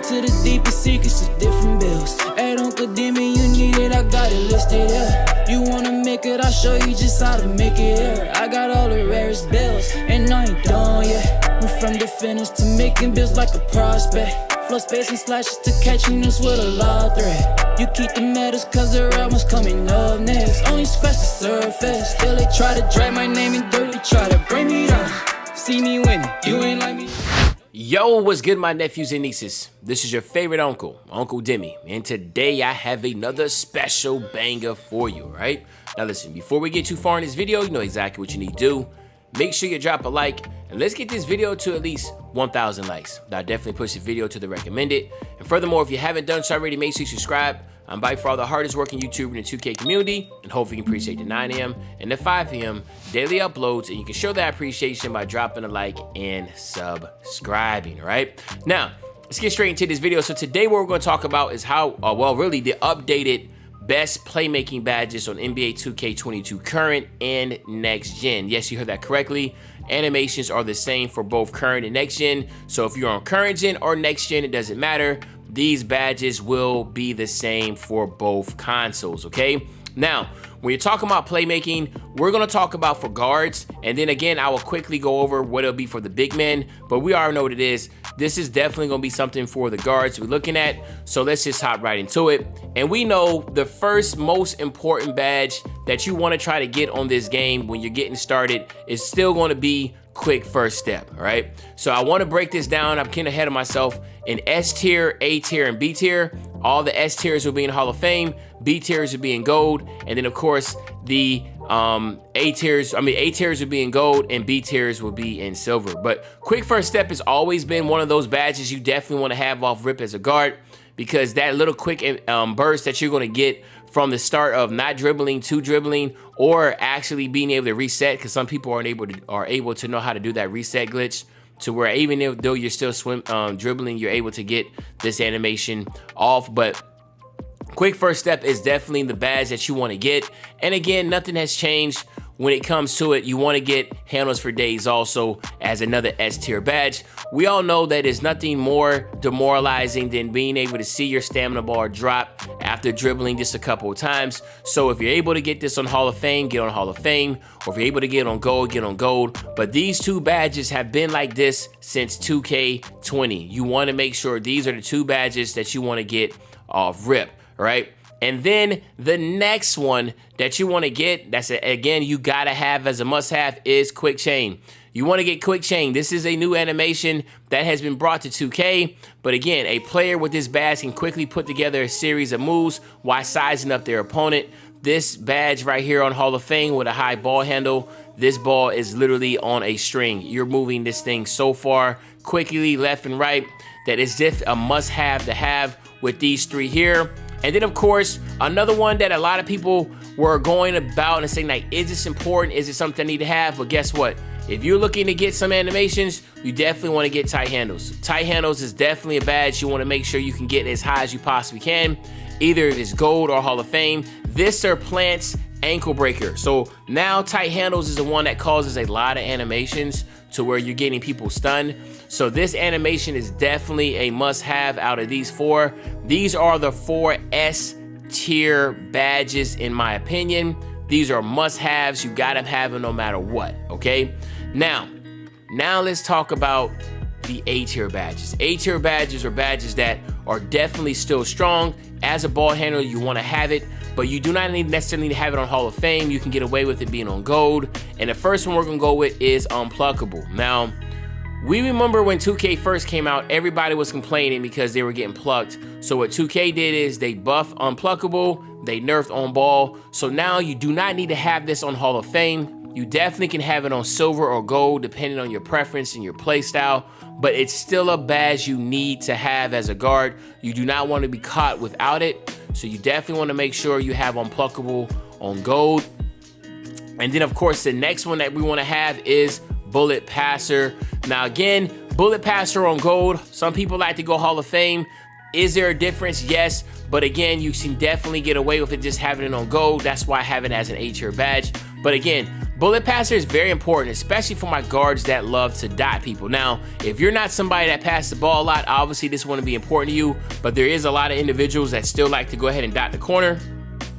to the deepest secrets of different bills. Hey, Uncle Demi, you need it, I got it listed here. You wanna make it, I'll show you just how to make it here. I got all the rarest bills, and I ain't done yet. Went from defenders to making bills like a prospect. Flow space and slashes to catching us with a lot threat. You keep the medals cause the round one's coming up next. Only scratch the surface. Still they try to drag my name in dirt, they try to bring me down. See me winning, you ain't like me. Yo, what's good, my nephews and nieces? This is your favorite uncle, Uncle Demi, and today I have another special banger for you, right? Now listen, before we get too far in this video, you know exactly what you need to do. Make sure you drop a like, and let's get this video to at least 1,000 likes. That'll definitely push the video to the recommended. And furthermore, if you haven't done so already, make sure you subscribe. I'm by far the hardest working YouTuber in the 2K community, and hopefully you can appreciate the 9 a.m. and the 5 p.m. daily uploads, and you can show that appreciation by dropping a like and subscribing, right? Now, let's get straight into this video. So today what we're going to talk about is how, really the updated best playmaking badges on NBA 2K22 current and next gen. Yes, you heard that correctly. Animations are the same for both current and next gen. So if you're on current gen or next gen, it doesn't matter. These badges will be the same for both consoles, okay? Now, when you're talking about playmaking, we're gonna talk about for guards, and then again, I will quickly go over what it'll be for the big men, but we already know what it is. This is definitely gonna be something for the guards we're looking at, so let's just hop right into it. And we know the first most important badge that you wanna try to get on this game when you're getting started is still gonna be quick first step, all right? So I wanna break this down, I'm getting ahead of myself, in S tier, A tier, and B tier. All the S tiers will be in Hall of Fame, B tiers will be in gold, and then of course the A tiers will be in gold and B tiers will be in silver. But quick first step has always been one of those badges you definitely want to have off rip as a guard, because that little quick burst that you're going to get from the start of not dribbling to dribbling, or actually being able to reset, because some people are able to know how to do that reset glitch, to where even though you're still dribbling, you're able to get this animation off. But quick first step is definitely the badge that you want to get. And again, nothing has changed when it comes to it. You want to get handles for days also as another S tier badge. We all know that there's nothing more demoralizing than being able to see your stamina bar drop after dribbling just a couple of times. So if you're able to get this on Hall of Fame, get on Hall of Fame. Or if you're able to get on gold, get on gold. But these two badges have been like this since 2K20. You want to make sure these are the two badges that you want to get off rip, right? And then the next one that you want to get, again, you got to have as a must-have, is quick chain. You want to get quick chain. This is a new animation that has been brought to 2K. But again, a player with this badge can quickly put together a series of moves while sizing up their opponent. This badge right here on Hall of Fame with a high ball handle, this ball is literally on a string. You're moving this thing so far quickly left and right that it's just a must-have to have with these three here. And then of course, another one that a lot of people were going about and saying like, is this important? Is it something I need to have? But guess what? If you're looking to get some animations, you definitely want to get tight handles. Tight handles is definitely a badge you want to make sure you can get as high as you possibly can. Either it is gold or Hall of Fame. This or Plant's ankle breaker. So now tight handles is the one that causes a lot of animations to where you're getting people stunned. So this animation is definitely a must-have out of these four. These are the 4 S tier badges in my opinion. These are must-haves. You gotta have them no matter what, okay? Now let's talk about the A tier badges. A tier badges are badges that are definitely still strong. As a ball handler, you wanna have it, but you do not necessarily need to have it on Hall of Fame. You can get away with it being on gold. And the first one we're gonna go with is Unpluggable. Now, we remember when 2K first came out, everybody was complaining because they were getting plucked. So what 2K did is they buffed Unpluggable, they nerfed on ball. So now you do not need to have this on Hall of Fame. You definitely can have it on silver or gold depending on your preference and your play style, but it's still a badge you need to have as a guard. You do not want to be caught without it. So you definitely want to make sure you have Unpluggable on gold. And then of course, the next one that we want to have is Bullet Passer. Now again, Bullet Passer on gold. Some people like to go Hall of Fame. Is there a difference? Yes. But again, you can definitely get away with it just having it on gold. That's why I have it as an A tier badge. But again, bullet passer is very important, especially for my guards that love to dot people. Now, if you're not somebody that passes the ball a lot, obviously this wouldn't be important to you, but there is a lot of individuals that still like to go ahead and dot the corner.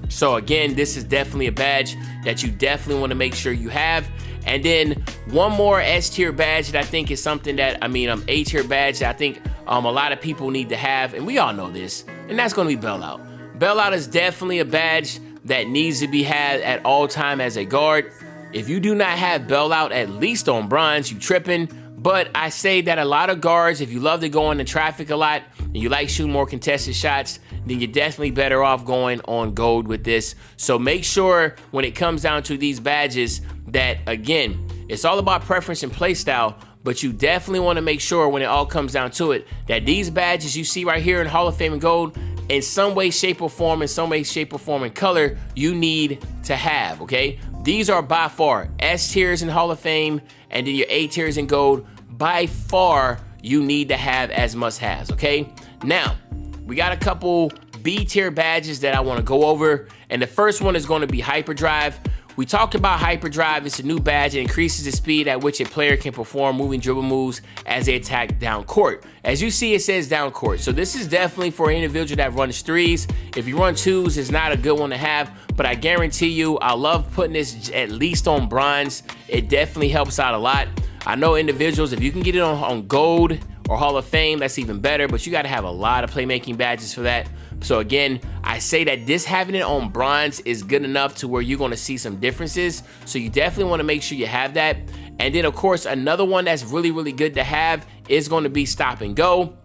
So again, this is definitely a badge that you definitely want to make sure you have. And then one more S tier badge that I think is something that, A tier badge that I think a lot of people need to have, and we all know this, and that's going to be Bailout. Bailout is definitely a badge that needs to be had at all time as a guard. If you do not have Bailout, at least on bronze, you tripping. But I say that a lot of guards, if you love to go into traffic a lot and you like shooting more contested shots, then you're definitely better off going on gold with this. So make sure when it comes down to these badges that, again, it's all about preference and play style, but you definitely want to make sure when it all comes down to it that these badges you see right here in Hall of Fame and gold, in some way, shape, or form, and color, you need to have, okay? These are by far S tiers in Hall of Fame, and then your A tiers in gold, by far you need to have as must-haves, okay? Now, we got a couple B tier badges that I want to go over, and the first one is going to be Hyperdrive. We talked about Hyperdrive. It's a new badge that increases the speed at which a player can perform moving dribble moves as they attack down court. As you see, it says down court. So this is definitely for an individual that runs threes. If you run twos, it's not a good one to have, but I guarantee you, I love putting this at least on bronze. It definitely helps out a lot. I know individuals, if you can get it on gold or Hall of Fame, that's even better, but you got to have a lot of playmaking badges for that. So again, I say that this having it on bronze is good enough to where you're going to see some differences. So you definitely want to make sure you have that. And then of course, another one that's really, really good to have is going to be stop and go.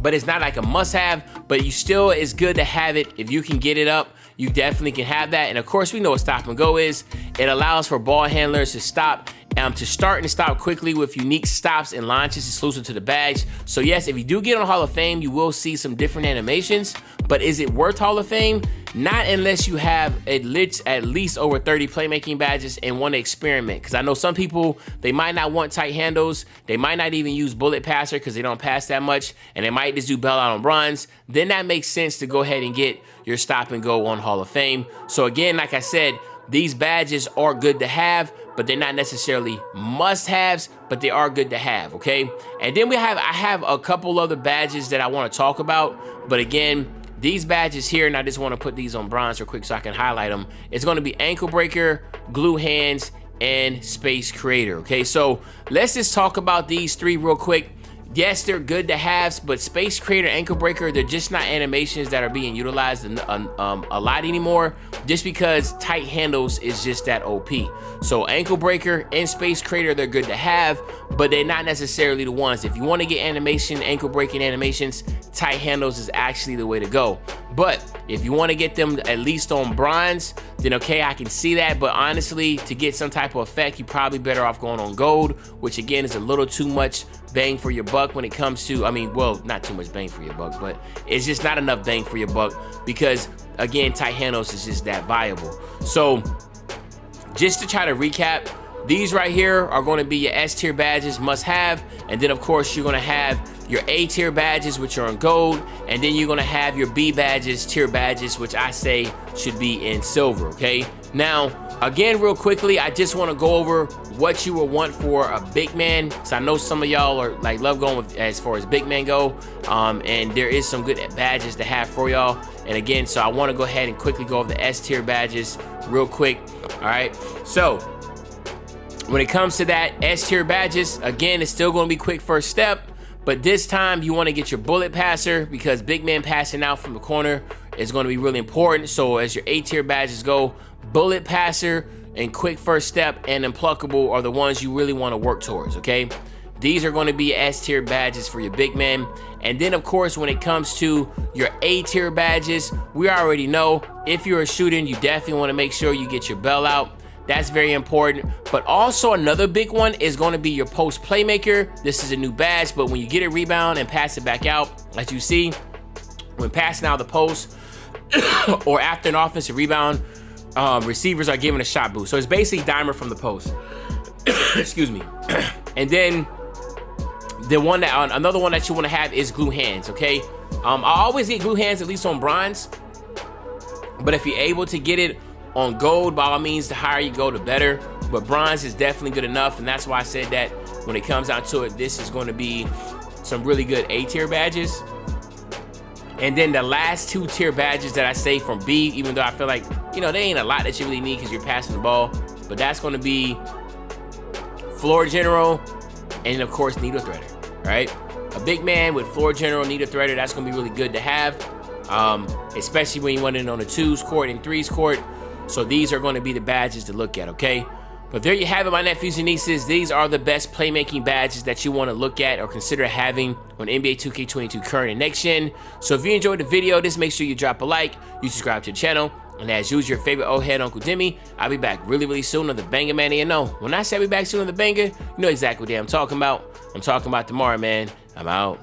But it's not like a must have, but you still is good to have it. If you can get it up, you definitely can have that. And of course, we know what stop and go is. It allows for ball handlers to stop, to start and stop quickly with unique stops and launches exclusive to the badge. So yes, if you do get on Hall of Fame, you will see some different animations, but is it worth Hall of Fame? Not unless you have at least over 30 playmaking badges and want to experiment. Because I know some people, they might not want tight handles. They might not even use bullet passer because they don't pass that much, and they might just do Bailout on bronze. Then that makes sense to go ahead and get your stop and go on Hall of Fame. So again, like I said, these badges are good to have, but they're not necessarily must-haves, but they are good to have, okay? And then I have a couple other badges that I want to talk about, but again, these badges here, and I just want to put these on bronze real quick so I can highlight them. It's going to be Ankle Breaker, Glue Hands, and Space Creator, okay? So let's just talk about these three real quick. Yes, they're good to have, but Space Creator, Ankle Breaker, they're just not animations that are being utilized a lot anymore, just because tight handles is just that OP. So Ankle Breaker and Space Creator, they're good to have, but they're not necessarily the ones. If you want to get animation, ankle breaking animations, tight handles is actually the way to go. But if you want to get them at least on bronze, then okay, I can see that. But honestly, to get some type of effect, you're probably better off going on gold, which again is a little too much bang for your buck when it comes to, well, not too much bang for your buck, but it's just not enough bang for your buck because again, tight handles is just that viable. So just to try to recap, these right here are going to be your S tier badges, must have, and then of course you're going to have your A tier badges, which are in gold, and then you're going to have your B badges, tier badges, which I say should be in silver, okay? Now, again, real quickly, I just want to go over what you would want for a big man, because I know some of y'all are like love going with as far as big man go, and there is some good badges to have for y'all. And again, so I want to go ahead and quickly go over the S tier badges real quick. All right, so when it comes to that S tier badges, again, it's still going to be quick first step. But this time you want to get your bullet passer because big man passing out from the corner is going to be really important. So as your A tier badges go, bullet passer and quick first step and Unpluggable are the ones you really want to work towards, okay? These are going to be S tier badges for your big man. And then of course, when it comes to your A tier badges, we already know if you're a shooting, you definitely want to make sure you get your Bailout. That's very important. But also another big one is going to be your post playmaker. This is a new badge, but when you get a rebound and pass it back out, as you see, when passing out the post or after an offensive rebound, receivers are given a shot boost. So it's basically dimer from the post. Excuse me. And then the one that another one that you want to have is glue hands, okay? I always get glue hands at least on bronze, but if you're able to get it on gold, by all means, the higher you go, the better. but bronze is definitely good enough, and that's why I said that when it comes down to it, this is going to be some really good A tier badges. And then the last 2 tier badges that I say from B, even though I feel like, you know, they ain't a lot that you really need because you're passing the ball, but that's going to be floor general and of course needle threader, right? A big man with floor general, needle threader, that's going to be really good to have, especially when you want it on the 2s court and 3s court. So these are going to be the badges to look at, okay? But there you have it, my nephews and nieces. These are the best playmaking badges that you want to look at or consider having on NBA 2K22 current and next gen. So if you enjoyed the video, just make sure you drop a like, you subscribe to the channel, and as usual, your favorite old head, Uncle Demi. I'll be back really soon on the Banger Man. And you know, when I say I'll be back soon on the Banger, you know exactly what I'm talking about. I'm talking about tomorrow, man. I'm out.